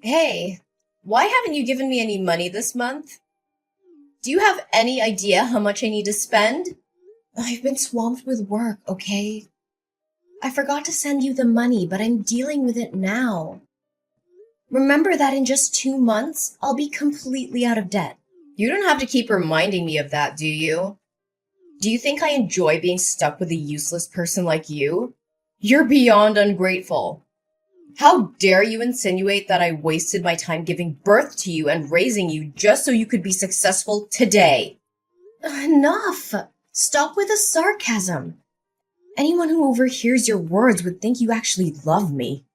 Hey, why haven't you given me any money this month? Do you have any idea how much I need to spend? I've been swamped with work, okay? I forgot to send you the money, but I'm dealing with it now. Remember that in just 2 months, I'll be completely out of debt. You don't have to keep reminding me of that, do you? Do you think I enjoy being stuck with a useless person like you? You're beyond ungrateful. How dare you insinuate that I wasted my time giving birth to you and raising you just so you could be successful today? Enough! Stop with the sarcasm. Anyone who overhears your words would think you actually love me.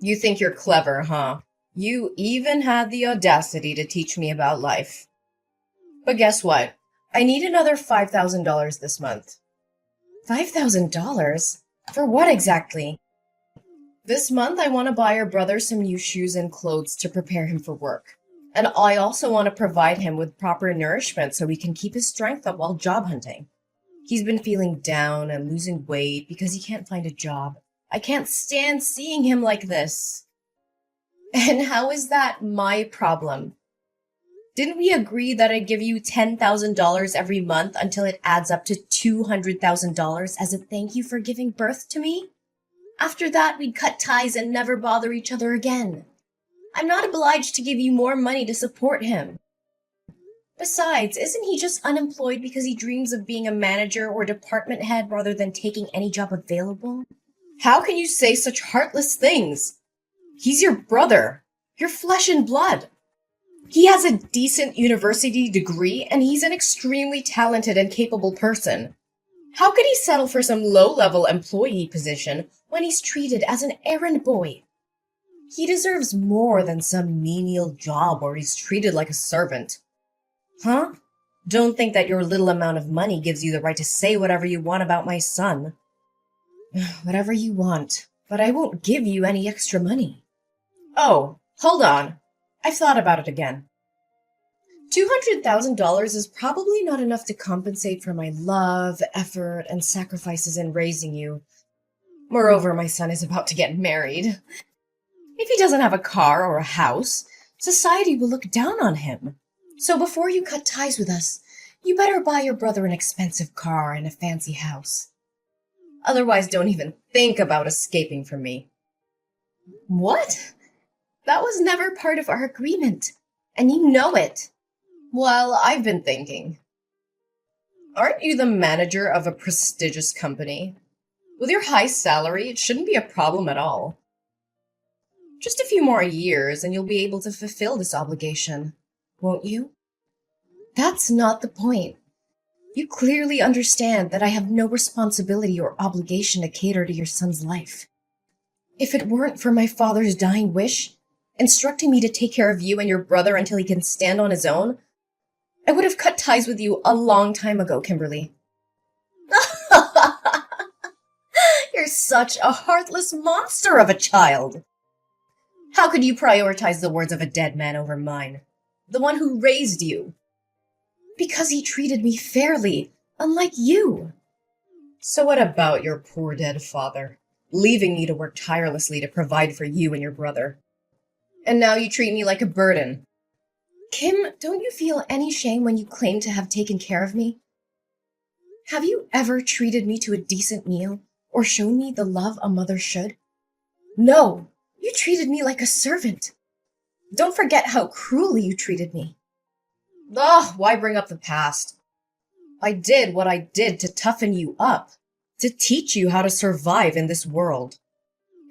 You think you're clever, huh? You even had the audacity to teach me about life. But guess what? I need another $5,000 this month. $5,000? For what exactly? This month, I want to buy your brother some new shoes and clothes to prepare him for work. And I also want to provide him with proper nourishment so he can keep his strength up while job hunting. He's been feeling down and losing weight because he can't find a job. I can't stand seeing him like this. And how is that my problem? Didn't we agree that I'd give you $10,000 every month until it adds up to $200,000 as a thank you for giving birth to me? After that, we'd cut ties and never bother each other again. I'm not obliged to give you more money to support him. Besides, isn't he just unemployed because he dreams of being a manager or department head rather than taking any job available? How can you say such heartless things? He's your brother, your flesh and blood. He has a decent university degree and he's an extremely talented and capable person. How could he settle for some low-level employee position when he's treated as an errand boy? He deserves more than some menial job where he's treated like a servant. Huh? Don't think that your little amount of money gives you the right to say whatever you want about my son. Whatever you want, but I won't give you any extra money. Oh, hold on. I've thought about it again. $200,000 is probably not enough to compensate for my love, effort, and sacrifices in raising you. Moreover, my son is about to get married. If he doesn't have a car or a house, society will look down on him. So before you cut ties with us, you better buy your brother an expensive car and a fancy house. Otherwise, don't even think about escaping from me. What? That was never part of our agreement, and you know it. Well, I've been thinking. Aren't you the manager of a prestigious company? With your high salary, it shouldn't be a problem at all. Just a few more years and you'll be able to fulfill this obligation, won't you? That's not the point. You clearly understand that I have no responsibility or obligation to cater to your son's life. If it weren't for my father's dying wish, instructing me to take care of you and your brother until he can stand on his own, I would have cut ties with you a long time ago, Kimberly. You're such a heartless monster of a child. How could you prioritize the words of a dead man over mine? The one who raised you? Because he treated me fairly, unlike you. So what about your poor dead father, leaving me to work tirelessly to provide for you and your brother? And now you treat me like a burden. Kim, don't you feel any shame when you claim to have taken care of me? Have you ever treated me to a decent meal or shown me the love a mother should? No, you treated me like a servant. Don't forget how cruelly you treated me. Ugh, why bring up the past? I did what I did to toughen you up, to teach you how to survive in this world.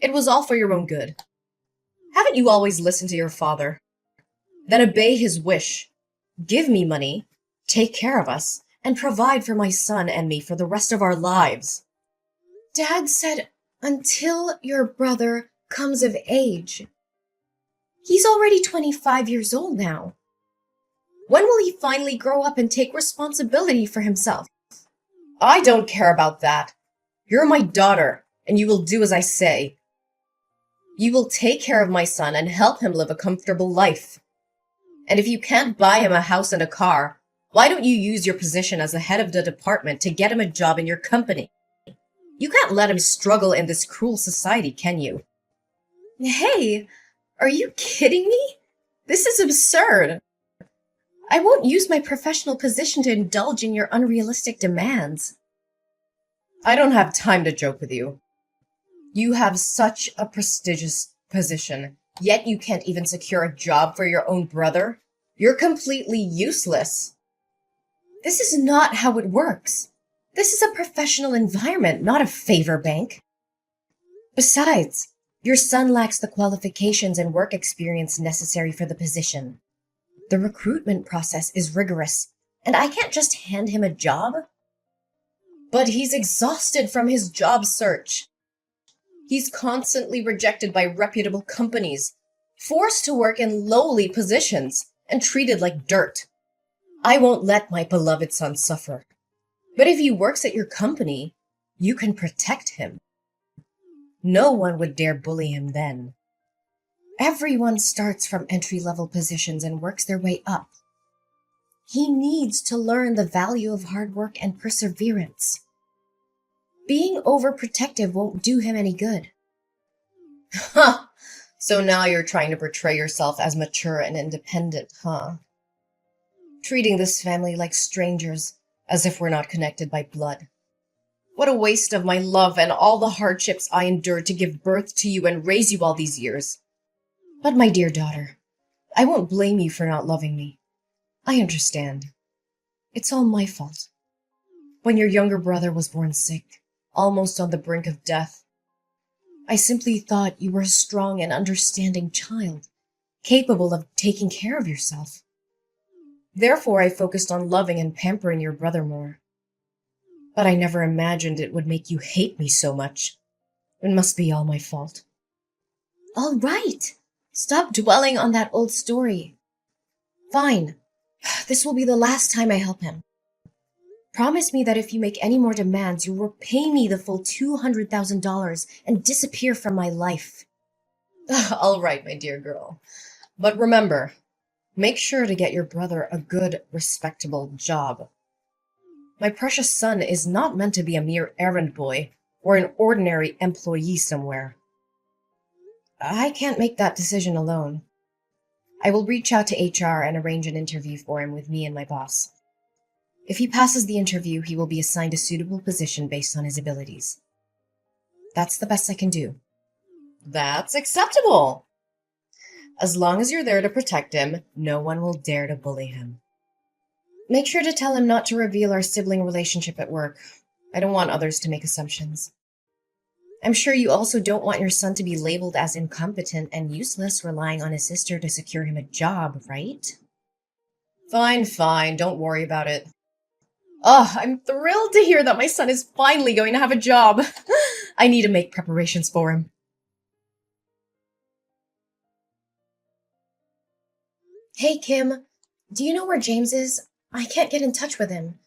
It was all for your own good. Haven't you always listened to your father? Then obey his wish. Give me money, take care of us, and provide for my son and me for the rest of our lives. Dad said, until your brother comes of age. He's already 25 years old now. When will he finally grow up and take responsibility for himself? I don't care about that. You're my daughter, and you will do as I say. You will take care of my son and help him live a comfortable life. And if you can't buy him a house and a car, why don't you use your position as the head of the department to get him a job in your company? You can't let him struggle in this cruel society, can you? Hey, Are you kidding me? This is absurd. I won't use my professional position to indulge in your unrealistic demands. I don't have time to joke with you. You have such a prestigious position, yet you can't even secure a job for your own brother. You're completely useless. This is not how it works. This is a professional environment, not a favor bank. Besides, your son lacks the qualifications and work experience necessary for the position. The recruitment process is rigorous, and I can't just hand him a job. But he's exhausted from his job search. He's constantly rejected by reputable companies, forced to work in lowly positions, and treated like dirt. I won't let my beloved son suffer. But if he works at your company, you can protect him. No one would dare bully him then. Everyone starts from entry-level positions and works their way up. He needs to learn the value of hard work and perseverance. Being overprotective won't do him any good. Huh! So now you're trying to portray yourself as mature and independent, huh? Treating this family like strangers, as if we're not connected by blood. What a waste of my love and all the hardships I endured to give birth to you and raise you all these years. But my dear daughter, I won't blame you for not loving me. I understand. It's all my fault. When your younger brother was born sick, almost on the brink of death, I simply thought you were a strong and understanding child, capable of taking care of yourself. Therefore, I focused on loving and pampering your brother more. But I never imagined it would make you hate me so much. It must be all my fault. All right. Stop dwelling on that old story. Fine. This will be the last time I help him. Promise me that if you make any more demands, you will pay me the full $200,000 and disappear from my life. All right, my dear girl. But remember, make sure to get your brother a good, respectable job. My precious son is not meant to be a mere errand boy or an ordinary employee somewhere. I can't make that decision alone. I will reach out to HR and arrange an interview for him with me and my boss. If he passes the interview, he will be assigned a suitable position based on his abilities. That's the best I can do. That's acceptable. As long as you're there to protect him, no one will dare to bully him. Make sure to tell him not to reveal our sibling relationship at work. I don't want others to make assumptions. I'm sure you also don't want your son to be labeled as incompetent and useless, relying on his sister to secure him a job, right? Fine, don't worry about it. Oh, I'm thrilled to hear that my son is finally going to have a job. I need to make preparations for him. Hey, Kim, do you know where James is? I can't get in touch with him.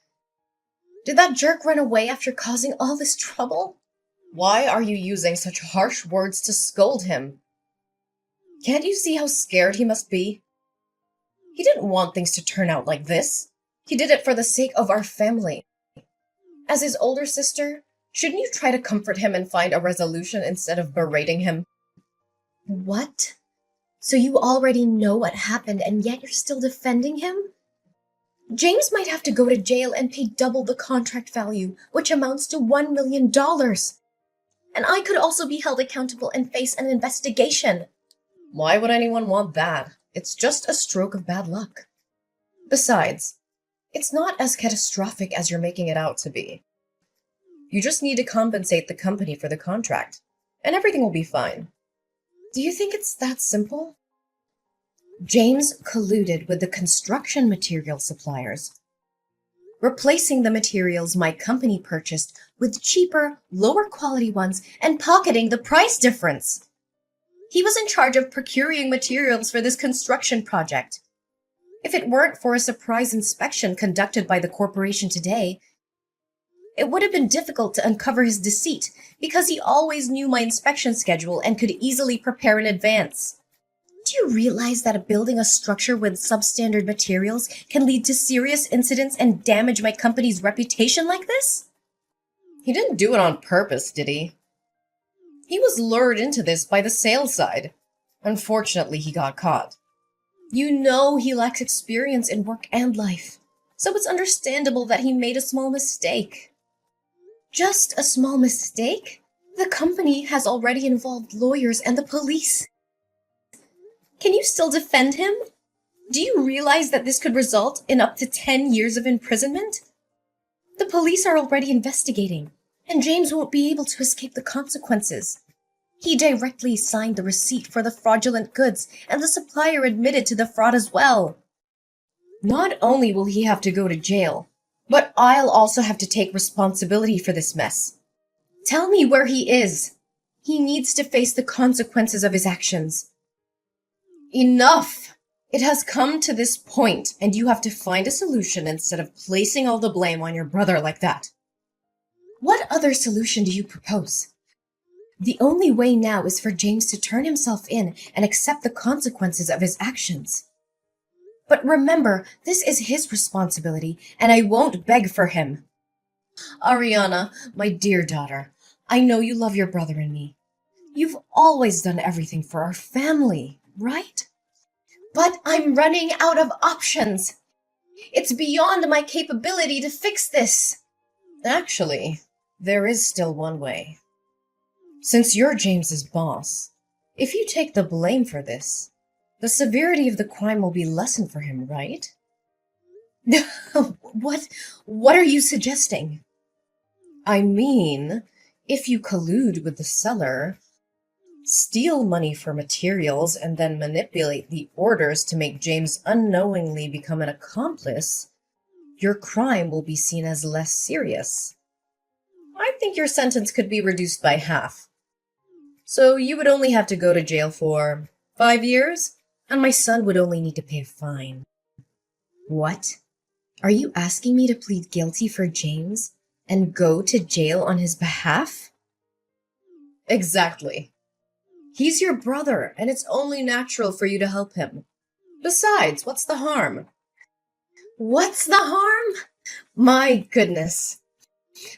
Did that jerk run away after causing all this trouble? Why are you using such harsh words to scold him? Can't you see how scared he must be? He didn't want things to turn out like this. He did it for the sake of our family. As his older sister, shouldn't you try to comfort him and find a resolution instead of berating him? What? So you already know what happened and yet you're still defending him? James might have to go to jail and pay double the contract value, which amounts to $1 million. And I could also be held accountable and face an investigation. Why would anyone want that? It's just a stroke of bad luck. Besides, it's not as catastrophic as you're making it out to be. You just need to compensate the company for the contract, and everything will be fine. Do you think it's that simple? James colluded with the construction material suppliers, replacing the materials my company purchased with cheaper, lower quality ones and pocketing the price difference. He was in charge of procuring materials for this construction project. If it weren't for a surprise inspection conducted by the corporation today, it would have been difficult to uncover his deceit because he always knew my inspection schedule and could easily prepare in advance. Do you realize that building a structure with substandard materials can lead to serious incidents and damage my company's reputation like this? He didn't do it on purpose, did he? He was lured into this by the sales side. Unfortunately, he got caught. You know he lacks experience in work and life, so it's understandable that he made a small mistake. Just a small mistake? The company has already involved lawyers and the police. Can you still defend him? Do you realize that this could result in up to 10 years of imprisonment? The police are already investigating, and James won't be able to escape the consequences. He directly signed the receipt for the fraudulent goods, and the supplier admitted to the fraud as well. Not only will he have to go to jail, but I'll also have to take responsibility for this mess. Tell me where he is. He needs to face the consequences of his actions. Enough! It has come to this point, and you have to find a solution instead of placing all the blame on your brother like that. What other solution do you propose? The only way now is for James to turn himself in and accept the consequences of his actions. But remember, this is his responsibility, and I won't beg for him. Ariana, my dear daughter, I know you love your brother and me. You've always done everything for our family, right? But I'm running out of options. It's beyond my capability to fix this. Actually, there is still one way. Since you're James's boss, if you take the blame for this, the severity of the crime will be lessened for him, right? What are you suggesting? I mean, if you collude with the seller, steal money for materials, and then manipulate the orders to make James unknowingly become an accomplice, your crime will be seen as less serious. I think your sentence could be reduced by half. So you would only have to go to jail for 5 years, and my son would only need to pay a fine. What? Are you asking me to plead guilty for James and go to jail on his behalf? Exactly. He's your brother, and it's only natural for you to help him. Besides, what's the harm? What's the harm? My goodness.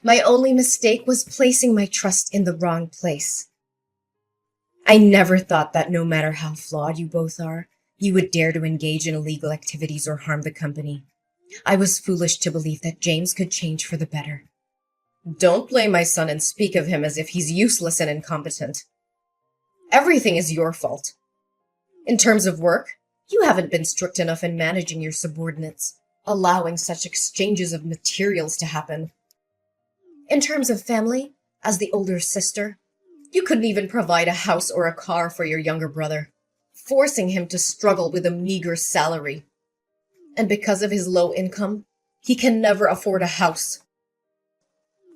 My only mistake was placing my trust in the wrong place. I never thought that no matter how flawed you both are, you would dare to engage in illegal activities or harm the company. I was foolish to believe that James could change for the better. Don't blame my son and speak of him as if he's useless and incompetent. Everything is your fault. In terms of work, you haven't been strict enough in managing your subordinates, allowing such exchanges of materials to happen. In terms of family, as the older sister, you couldn't even provide a house or a car for your younger brother, forcing him to struggle with a meager salary. And because of his low income, he can never afford a house.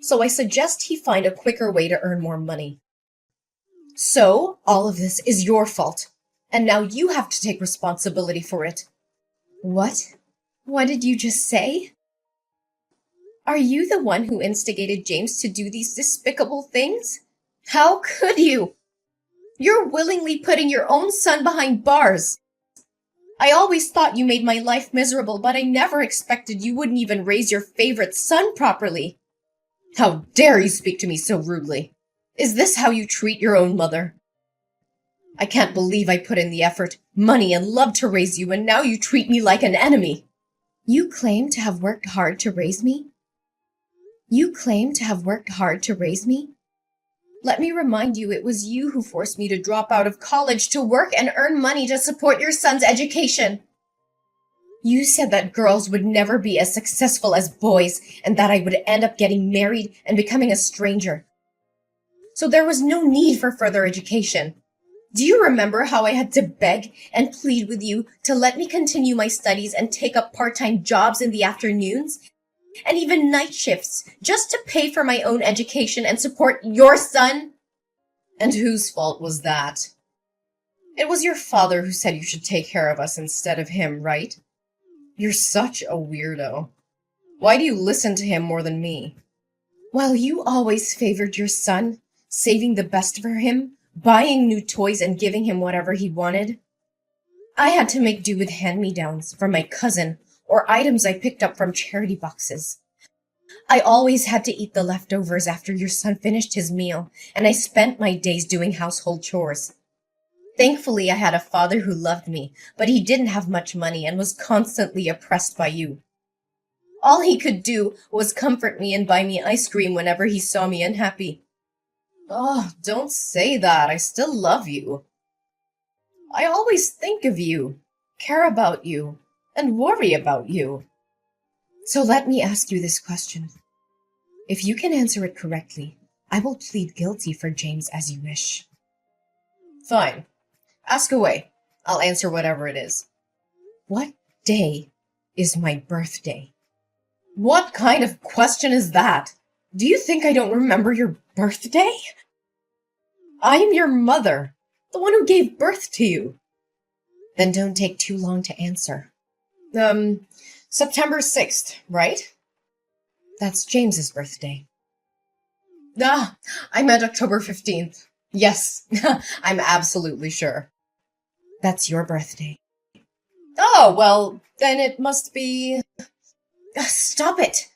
So I suggest he find a quicker way to earn more money. So, all of this is your fault, and now you have to take responsibility for it. What? What did you just say? Are you the one who instigated James to do these despicable things? How could you? You're willingly putting your own son behind bars. I always thought you made my life miserable, but I never expected you wouldn't even raise your favorite son properly. How dare you speak to me so rudely? Is this how you treat your own mother? I can't believe I put in the effort, money, and love to raise you, and now you treat me like an enemy. You claim to have worked hard to raise me? Let me remind you, it was you who forced me to drop out of college to work and earn money to support your son's education. You said that girls would never be as successful as boys, and that I would end up getting married and becoming a stranger. So there was no need for further education. Do you remember how I had to beg and plead with you to let me continue my studies and take up part-time jobs in the afternoons? And even night shifts, just to pay for my own education and support your son? And whose fault was that? It was your father who said you should take care of us instead of him, right? You're such a weirdo. Why do you listen to him more than me? While you always favored your son, saving the best for him, buying new toys and giving him whatever he wanted, I had to make do with hand-me-downs from my cousin or items I picked up from charity boxes. I always had to eat the leftovers after your son finished his meal, and I spent my days doing household chores. Thankfully, I had a father who loved me, but he didn't have much money and was constantly oppressed by you. All he could do was comfort me and buy me ice cream whenever he saw me unhappy. Oh, don't say that. I still love you. I always think of you, care about you, and worry about you. So let me ask you this question. If you can answer it correctly, I will plead guilty for James as you wish. Fine. Ask away. I'll answer whatever it is. What day is my birthday? What kind of question is that? Do you think I don't remember your birthday? I am your mother, the one who gave birth to you. Then don't take too long to answer. September 6th, right? That's James's birthday. Ah, I meant October 15th. Yes, I'm absolutely sure. That's your birthday. Oh, well, then it must be... Stop it!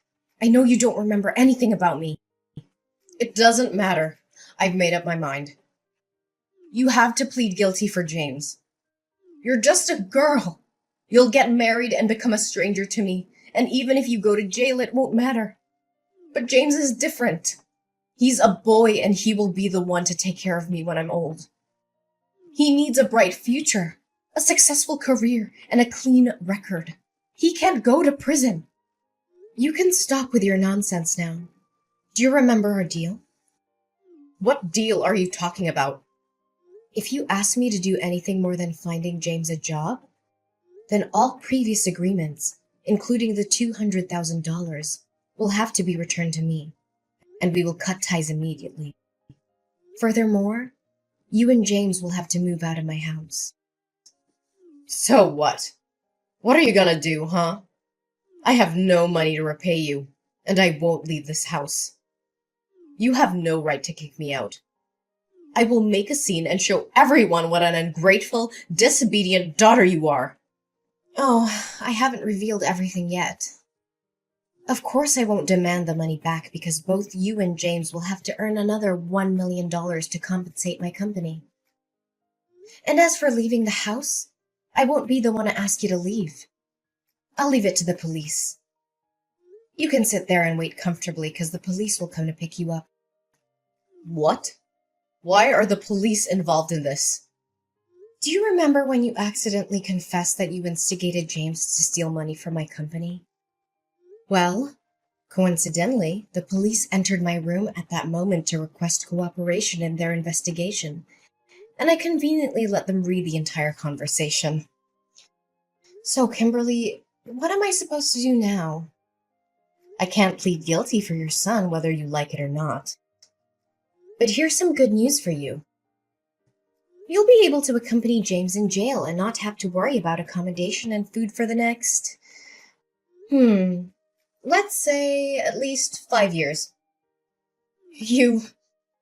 I know you don't remember anything about me. It doesn't matter. I've made up my mind. You have to plead guilty for James. You're just a girl. You'll get married and become a stranger to me, and even if you go to jail, it won't matter. But James is different. He's a boy, and he will be the one to take care of me when I'm old. He needs a bright future, a successful career, and a clean record. He can't go to prison. You can stop with your nonsense now. Do you remember our deal? What deal are you talking about? If you ask me to do anything more than finding James a job, then all previous agreements, including the $200,000, will have to be returned to me, and we will cut ties immediately. Furthermore, you and James will have to move out of my house. So what? What are you gonna do, huh? I have no money to repay you, and I won't leave this house. You have no right to kick me out. I will make a scene and show everyone what an ungrateful, disobedient daughter you are. Oh, I haven't revealed everything yet. Of course I won't demand the money back because both you and James will have to earn another $1 million to compensate my company. And as for leaving the house, I won't be the one to ask you to leave. I'll leave it to the police. You can sit there and wait comfortably because the police will come to pick you up. What? Why are the police involved in this? Do you remember when you accidentally confessed that you instigated James to steal money from my company? Well, coincidentally, the police entered my room at that moment to request cooperation in their investigation, and I conveniently let them read the entire conversation. So, Kimberly, what am I supposed to do now? I can't plead guilty for your son, whether you like it or not. But here's some good news for you. You'll be able to accompany James in jail and not have to worry about accommodation and food for the next... let's say at least 5 years.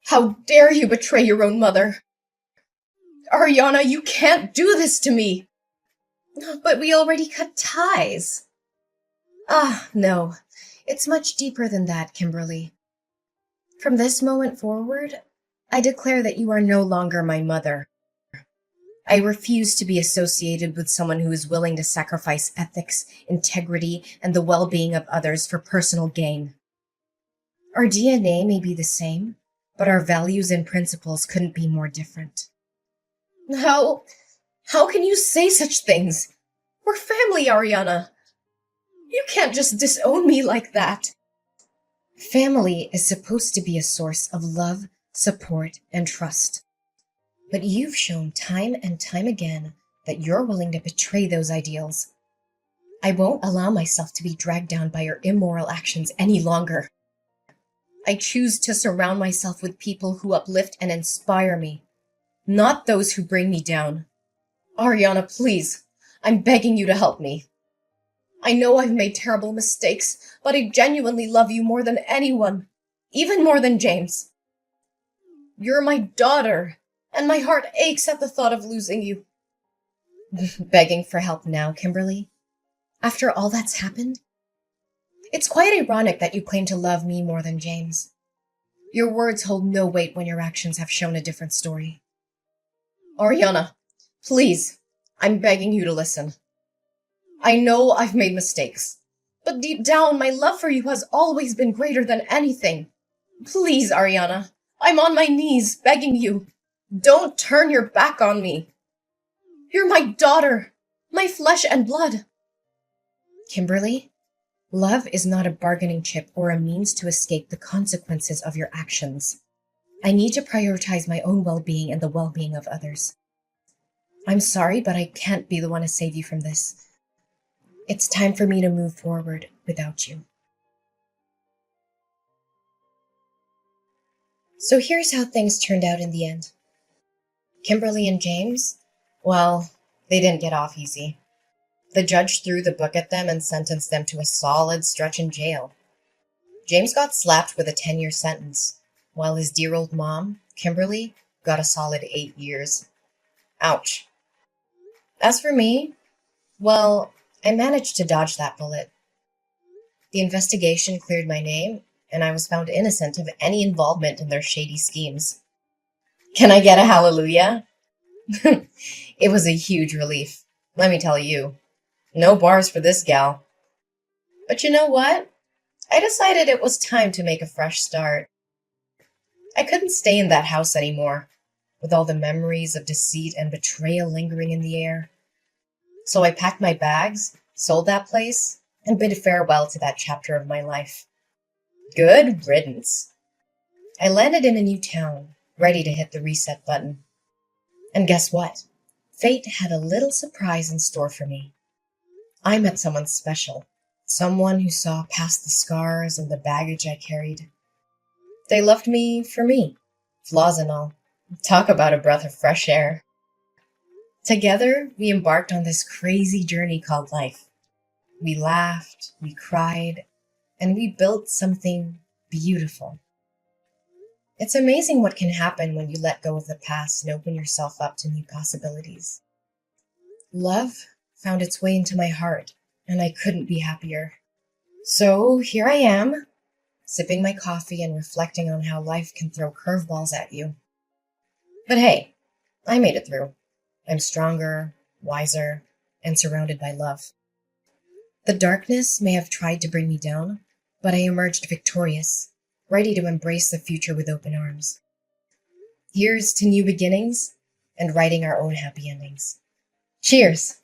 How dare you betray your own mother? Ariana, you can't do this to me! But we already cut ties. Ah, no. It's much deeper than that, Kimberly. From this moment forward, I declare that you are no longer my mother. I refuse to be associated with someone who is willing to sacrifice ethics, integrity, and the well-being of others for personal gain. Our DNA may be the same, but our values and principles couldn't be more different. How can you say such things? We're family, Ariana. You can't just disown me like that. Family is supposed to be a source of love, support, and trust. But you've shown time and time again that you're willing to betray those ideals. I won't allow myself to be dragged down by your immoral actions any longer. I choose to surround myself with people who uplift and inspire me, not those who bring me down. Ariana, please, I'm begging you to help me. I know I've made terrible mistakes, but I genuinely love you more than anyone, even more than James. You're my daughter, and my heart aches at the thought of losing you. Begging for help now, Kimberly? After all that's happened? It's quite ironic that you claim to love me more than James. Your words hold no weight when your actions have shown a different story. Ariana, please, I'm begging you to listen. I know I've made mistakes, but deep down, my love for you has always been greater than anything. Please, Ariana, I'm on my knees begging you. Don't turn your back on me. You're my daughter, my flesh and blood. Kimberly, love is not a bargaining chip or a means to escape the consequences of your actions. I need to prioritize my own well-being and the well-being of others. I'm sorry, but I can't be the one to save you from this. It's time for me to move forward without you. So here's how things turned out in the end. Kimberly and James, well, they didn't get off easy. The judge threw the book at them and sentenced them to a solid stretch in jail. James got slapped with a 10-year sentence, while his dear old mom, Kimberly, got a solid 8 years. Ouch. As for me, well, I managed to dodge that bullet. The investigation cleared my name, and I was found innocent of any involvement in their shady schemes. Can I get a hallelujah? It was a huge relief, let me tell you. No bars for this gal. But you know what? I decided it was time to make a fresh start. I couldn't stay in that house anymore, with all the memories of deceit and betrayal lingering in the air. So I packed my bags, sold that place, and bid farewell to that chapter of my life. Good riddance. I landed in a new town, ready to hit the reset button. And guess what? Fate had a little surprise in store for me. I met someone special, someone who saw past the scars and the baggage I carried. They loved me for me, flaws and all. Talk about a breath of fresh air. Together, we embarked on this crazy journey called life. We laughed, we cried, and we built something beautiful. It's amazing what can happen when you let go of the past and open yourself up to new possibilities. Love found its way into my heart, and I couldn't be happier. So here I am, sipping my coffee and reflecting on how life can throw curveballs at you. But hey, I made it through. I'm stronger, wiser, and surrounded by love. The darkness may have tried to bring me down, but I emerged victorious, ready to embrace the future with open arms. Here's to new beginnings and writing our own happy endings. Cheers!